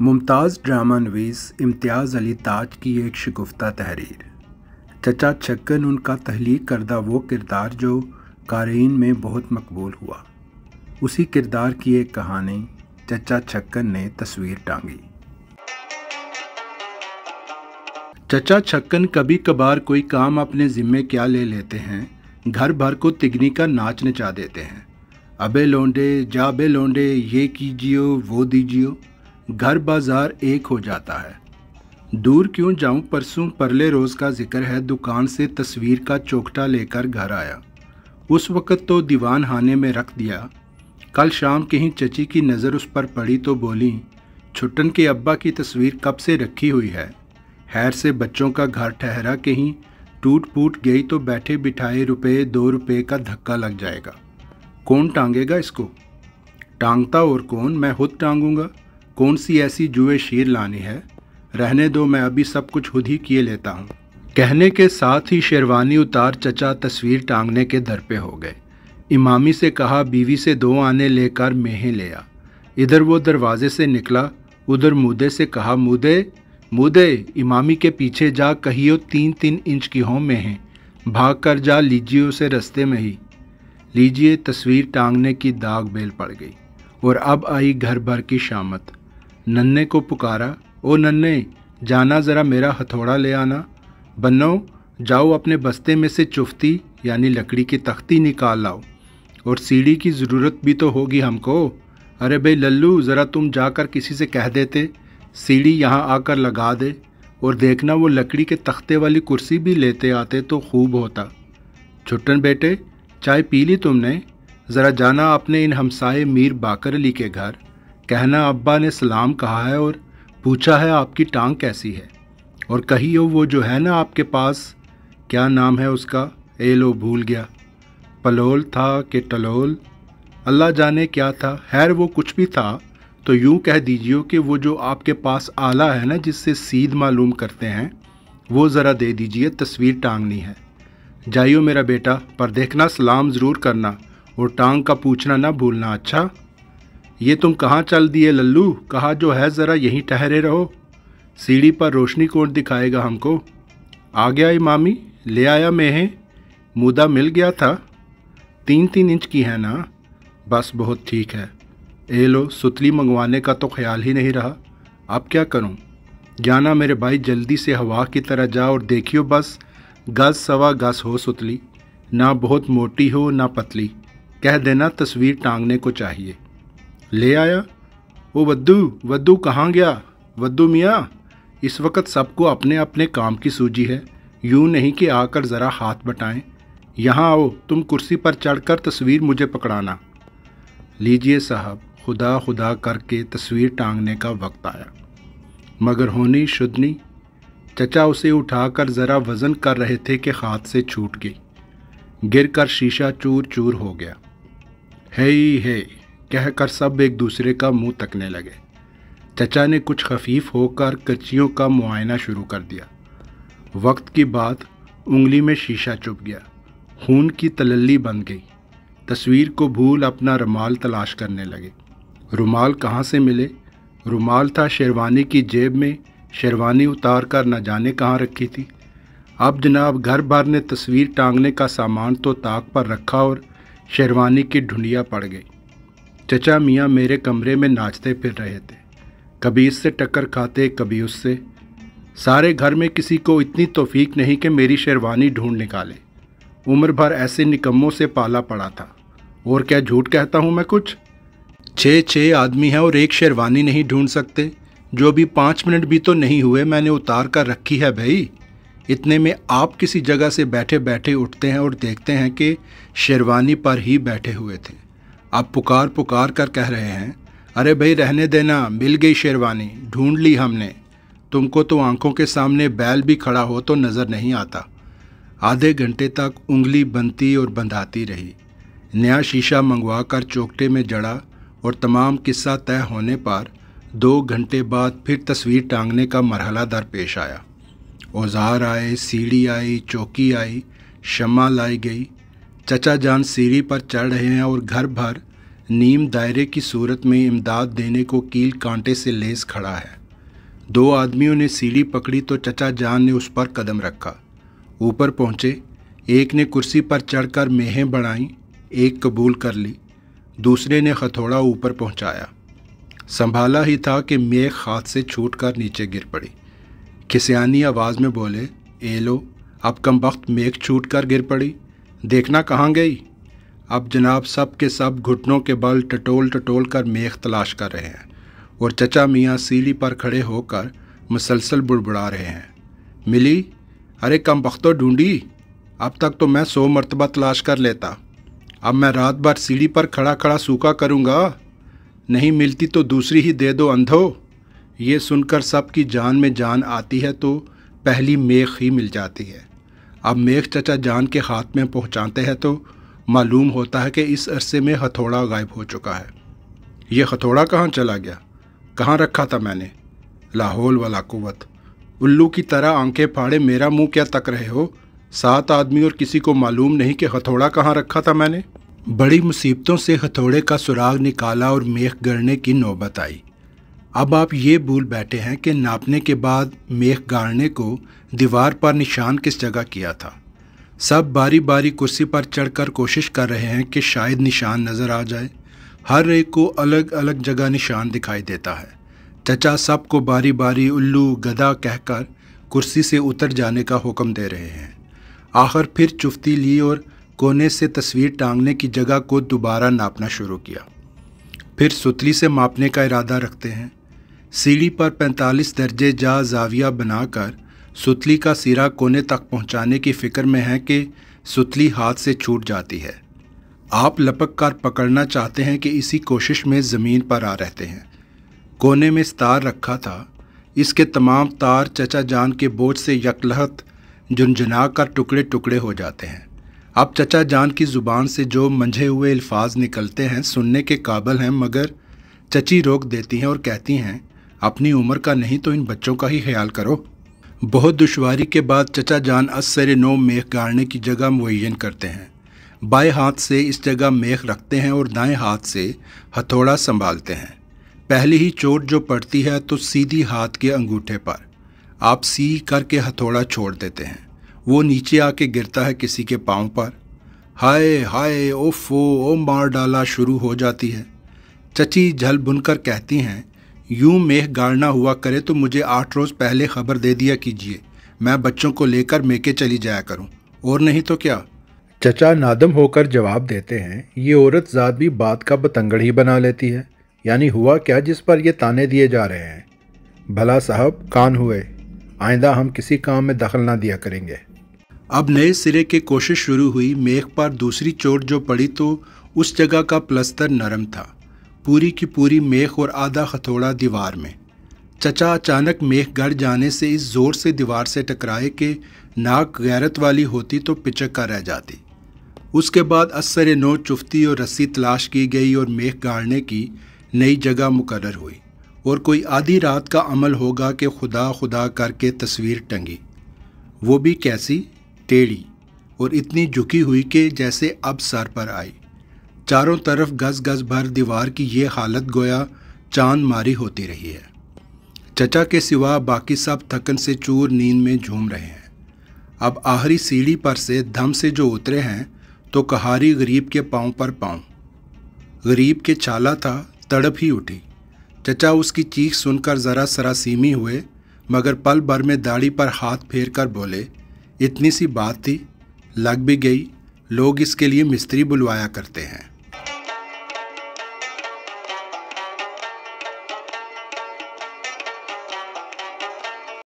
ممتاز drama نویس امتیاز علی تاج کی ایک شگفتہ تحریر۔ چچا چھکن ان کا تخلیق کردہ وہ کردار جو قارئین میں بہت مقبول ہوا۔ اسی کردار کی ایک کہانی چچا چھکن نے تصویر ٹانگی۔ چچا چھکن کبھی کبھار کوئی کام اپنے ذمے کیا لے لیتے ہیں، گھر بھر کو تگنی کا ناچ نچا دیتے ہیں۔ ابے لونڈے جا بے لونڈے، یہ کیجیو وہ دیجیو، گھر بازار ایک ہو جاتا ہے۔ دور کیوں جاؤں پرسوں پرلے روز کا ذکر ہے، دکان سے تصویر کا چوکھٹا لے کر گھر آیا۔ اس وقت تو دیوان خانے میں رکھ دیا۔ کل شام کہیں چچی کی نظر اس پر پڑی تو بولی، چھٹن کے ابا کی تصویر کب سے رکھی ہوئی ہے؟ خیر سے بچوں کا گھر ٹھہرا، کہیں ٹوٹ پوٹ گئی تو بیٹھے بٹھائے روپے 2 روپے کا دھکا لگ جائے گا۔ کون ٹانگے گا اس کو؟ ٹانگتا اور کون، میں خود ٹانگوں گا۔ کون سی ایسی جوئے شیر لانی ہے؟ رہنے دو، میں ابھی سب کچھ خود ہی کیے لیتا ہوں۔ کہنے کے ساتھ ہی شیروانی اتار چچا تصویر ٹانگنے کے در پہ ہو گئے۔ امامی سے کہا بیوی سے 2 آنے لے کر میہیں لے آ۔ ادھر وہ دروازے سے نکلا، ادھر مودے سے کہا مودے مودے، امامی کے پیچھے جا کہیو 3 انچ کی ہوں میہیں، بھاگ کر جا لیجیے اسے رستے میں ہی۔ لیجیے تصویر ٹانگنے کی داغ بیل پڑ گئی، اور اب آئی گھر بھر کی شامت۔ ننے کو پکارا، او ننے جانا ذرا میرا ہتھوڑا لے آنا۔ بنو جاؤ اپنے بستے میں سے چفتی یعنی لکڑی کی تختی نکال لاؤ، اور سیڑھی کی ضرورت بھی تو ہوگی ہم کو۔ ارے بھئی للو، ذرا تم جا کر کسی سے کہہ دیتے سیڑھی یہاں آ کر لگا دے، اور دیکھنا وہ لکڑی کے تختے والی کرسی بھی لیتے آتے تو خوب ہوتا۔ چھٹن بیٹے، چائے پی لی تم نے؟ ذرا جانا اپنے ان ہمسائے میر باقر علی کے گھر، کہنا ابا نے سلام کہا ہے اور پوچھا ہے آپ کی ٹانگ کیسی ہے، اور کہیو وہ جو ہے نا آپ کے پاس، کیا نام ہے اس کا، اے لو بھول گیا، پلول تھا کہ ٹلول، اللہ جانے کیا تھا، خیر وہ کچھ بھی تھا تو یوں کہہ دیجیے کہ وہ جو آپ کے پاس آلہ ہے نا جس سے سیدھ معلوم کرتے ہیں، وہ ذرا دے دیجئے، تصویر ٹانگنی ہے۔ جائیو میرا بیٹا، پر دیکھنا سلام ضرور کرنا، اور ٹانگ کا پوچھنا نہ بھولنا، اچھا؟ یہ تم کہاں چل دیے للو؟ کہا جو ہے ذرا یہیں ٹھہرے رہو، سیڑھی پر روشنی کون دکھائے گا ہم کو؟ آ گیا امامی، لے آیا میہیں، مودہ مل گیا تھا، 3 انچ کی ہے نا؟ بس بہت ٹھیک ہے۔ اے لو، ستلی منگوانے کا تو خیال ہی نہیں رہا، اب کیا کروں؟ جانا میرے بھائی، جلدی سے ہوا کی طرح جا اور دیکھیو بس گز سوا گز ہو ستلی، نہ بہت موٹی ہو نہ پتلی، کہہ دینا تصویر ٹانگنے کو چاہیے۔ لے آیا؟ او ودو کہاں گیا؟ ودو میاں، اس وقت سب کو اپنے اپنے کام کی سوجی ہے، یوں نہیں کہ آ کر ذرا ہاتھ بٹائیں۔ یہاں آؤ، تم کرسی پر چڑھ کر تصویر مجھے پکڑانا۔ لیجئے صاحب، خدا خدا کر کے تصویر ٹانگنے کا وقت آیا، مگر ہونی شدنی۔ چچا اسے اٹھا کر ذرا وزن کر رہے تھے کہ ہاتھ سے چھوٹ گئی، گر کر شیشہ چور چور ہو گیا۔ ہے کہہ کر سب ایک دوسرے کا منہ تکنے لگے۔ چچا نے کچھ خفیف ہو کر کچیوں کا معائنہ شروع کر دیا۔ وقت کی بات، انگلی میں شیشہ چبھ گیا، خون کی تللی بن گئی۔ تصویر کو بھول اپنا رومال تلاش کرنے لگے۔ رومال کہاں سے ملے؟ رومال تھا شیروانی کی جیب میں، شیروانی اتار کر نہ جانے کہاں رکھی تھی۔ اب جناب گھر بھر نے تصویر ٹانگنے کا سامان تو طاق پر رکھا اور شیروانی کی ڈھونڈیا پڑ گئی۔ چچا میاں میرے کمرے میں ناچتے پھر رہے تھے، کبھی اس سے ٹکر کھاتے کبھی اس سے۔ سارے گھر میں کسی کو اتنی توفیق نہیں کہ میری شیروانی ڈھونڈ نکالے۔ عمر بھر ایسے نکموں سے پالا پڑا تھا، اور کیا جھوٹ کہتا ہوں میں کچھ؟ 6 آدمی ہیں اور ایک شیروانی نہیں ڈھونڈ سکتے، جو ابھی 5 منٹ بھی تو نہیں ہوئے میں نے اتار کر رکھی ہے بھائی۔ اتنے میں آپ کسی جگہ سے بیٹھے بیٹھے اٹھتے ہیں اور دیکھتے ہیں کہ شیروانی پر ہی بیٹھے ہوئے تھے۔ اب پکار کر کہہ رہے ہیں، ارے بھائی رہنے دینا، مل گئی شیروانی، ڈھونڈ لی ہم نے۔ تم کو تو آنکھوں کے سامنے بیل بھی کھڑا ہو تو نظر نہیں آتا۔ آدھے گھنٹے تک انگلی بنتی اور بندھاتی رہی۔ نیا شیشہ منگوا کر چوکٹے میں جڑا، اور تمام قصہ طے ہونے پر 2 گھنٹے بعد پھر تصویر ٹانگنے کا مرحلہ درپیش آیا۔ اوزار آئے، سیڑھی آئی، چوکی آئی، شمع لائی گئی۔ چچا جان سیڑھی پر چڑھ رہے ہیں اور گھر بھر نیم دائرے کی صورت میں امداد دینے کو کیل کانٹے سے لیس کھڑا ہے۔ 2 آدمیوں نے سیڑھی پکڑی تو چچا جان نے اس پر قدم رکھا۔ اوپر پہنچے، ایک نے کرسی پر چڑھ کر میخیں بڑھائیں، ایک قبول کر لی، دوسرے نے ہتھوڑا اوپر پہنچایا۔ سنبھالا ہی تھا کہ میخ ہاتھ سے چھوٹ کر نیچے گر پڑی۔ کھسیانی آواز میں بولے، اے لو، اب کم وقت میخ چھوٹ کر گر پڑی، دیکھنا کہاں گئی؟ اب جناب سب کے سب گھٹنوں کے بل ٹٹول ٹٹول کر میخ تلاش کر رہے ہیں، اور چچا میاں سیڑھی پر کھڑے ہو کر مسلسل بڑبڑا رہے ہیں، ملی؟ ارے کم بختو ڈھونڈی، اب تک تو میں 100 مرتبہ تلاش کر لیتا، اب میں رات بھر سیڑھی پر کھڑا کھڑا سوکھا کروں گا، نہیں ملتی تو دوسری ہی دے دو اندھو۔ یہ سن کر سب کی جان میں جان آتی ہے تو پہلی میخ ہی مل جاتی ہے۔ اب میخ چچا جان کے ہاتھ میں پہنچاتے ہیں تو معلوم ہوتا ہے کہ اس عرصے میں ہتھوڑا غائب ہو چکا ہے۔ یہ ہتھوڑا کہاں چلا گیا؟ کہاں رکھا تھا میں نے؟ لا حول ولا قوت۔ الو کی طرح آنکھیں پھاڑے میرا منہ کیا تک رہے ہو؟ 7 آدمی اور کسی کو معلوم نہیں کہ ہتھوڑا کہاں رکھا تھا میں نے؟ بڑی مصیبتوں سے ہتھوڑے کا سراغ نکالا اور میخ گڑنے کی نوبت آئی۔ اب آپ یہ بھول بیٹھے ہیں کہ ناپنے کے بعد میخ گاڑنے کو دیوار پر نشان کس جگہ کیا تھا۔ سب باری باری کرسی پر چڑھ کر کوشش کر رہے ہیں کہ شاید نشان نظر آ جائے۔ ہر ایک کو الگ الگ جگہ نشان دکھائی دیتا ہے۔ چچا سب کو باری باری الو گدھا کہہ کر کرسی سے اتر جانے کا حکم دے رہے ہیں۔ آخر پھر چفتی لی اور کونے سے تصویر ٹانگنے کی جگہ کو دوبارہ ناپنا شروع کیا۔ پھر ستلی سے ماپنے کا ارادہ رکھتے ہیں۔ سیڑھی پر 45 درجے جا زاویہ بنا کر ستلی کا سرا کونے تک پہنچانے کی فکر میں ہے کہ ستلی ہاتھ سے چھوٹ جاتی ہے۔ آپ لپک کر پکڑنا چاہتے ہیں کہ اسی کوشش میں زمین پر آ رہتے ہیں۔ کونے میں ستار رکھا تھا، اس کے تمام تار چچا جان کے بوجھ سے یکلہت جنجنا کر ٹکڑے ٹکڑے ہو جاتے ہیں۔ اب چچا جان کی زبان سے جو منجھے ہوئے الفاظ نکلتے ہیں سننے کے قابل ہیں، مگر چچی روک دیتی ہیں اور کہتی ہیں، اپنی عمر کا نہیں تو ان بچوں کا ہی خیال کرو۔ بہت دشواری کے بعد چچا جان اثر نو میخ گاڑنے کی جگہ معین کرتے ہیں۔ بائیں ہاتھ سے اس جگہ میخ رکھتے ہیں اور دائیں ہاتھ سے ہتھوڑا سنبھالتے ہیں۔ پہلی ہی چوٹ جو پڑتی ہے تو سیدھی ہاتھ کے انگوٹھے پر۔ آپ سی کر کے ہتھوڑا چھوڑ دیتے ہیں، وہ نیچے آ کے گرتا ہے کسی کے پاؤں پر۔ ہائے ہائے اوفو، او مار ڈالا شروع ہو جاتی ہے۔ چچی جھل بن کر کہتی ہیں، یوں میخ گاڑنا ہوا کرے تو مجھے 8 روز پہلے خبر دے دیا کیجیے، میں بچوں کو لے کر میکے چلی جایا کروں، اور نہیں تو کیا۔ چچا نادم ہو کر جواب دیتے ہیں، یہ عورت ذات بھی بات کا بتنگڑ ہی بنا لیتی ہے، یعنی ہوا کیا جس پر یہ تانے دیے جا رہے ہیں؟ بھلا صاحب کان ہوئے، آئندہ ہم کسی کام میں دخل نہ دیا کریں گے۔ اب نئے سرے کی کوشش شروع ہوئی۔ میخ پر دوسری چوٹ جو پڑی تو اس جگہ کا پلستر نرم تھا، پوری کی پوری میخ اور آدھا ہتھوڑا دیوار میں۔ چچا اچانک میخ گڑ جانے سے اس زور سے دیوار سے ٹکرائے کہ ناک غیرت والی ہوتی تو پچک کر رہ جاتی۔ اس کے بعد اثر نو چفتی اور رسی تلاش کی گئی اور میخ گاڑنے کی نئی جگہ مقرر ہوئی، اور کوئی آدھی رات کا عمل ہوگا کہ خدا خدا کر کے تصویر ٹنگی، وہ بھی کیسی؟ ٹیڑھی، اور اتنی جھکی ہوئی کہ جیسے اب سر پر آئی۔ چاروں طرف گز گز بھر دیوار کی یہ حالت گویا چاند ماری ہوتی رہی ہے۔ چچا کے سوا باقی سب تھکن سے چور نیند میں جھوم رہے ہیں۔ اب آخری سیڑھی پر سے دھم سے جو اترے ہیں تو کہاری غریب کے پاؤں پر پاؤں۔ غریب کے چھالا تھا، تڑپ ہی اٹھی۔ چچا اس کی چیخ سن کر ذرا سراسیمی ہوئے، مگر پل بھر میں داڑھی پر ہاتھ پھیر کر بولے، اتنی سی بات تھی، لگ بھی گئی، لوگ اس کے لیے مستری بلوایا کرتے ہیں۔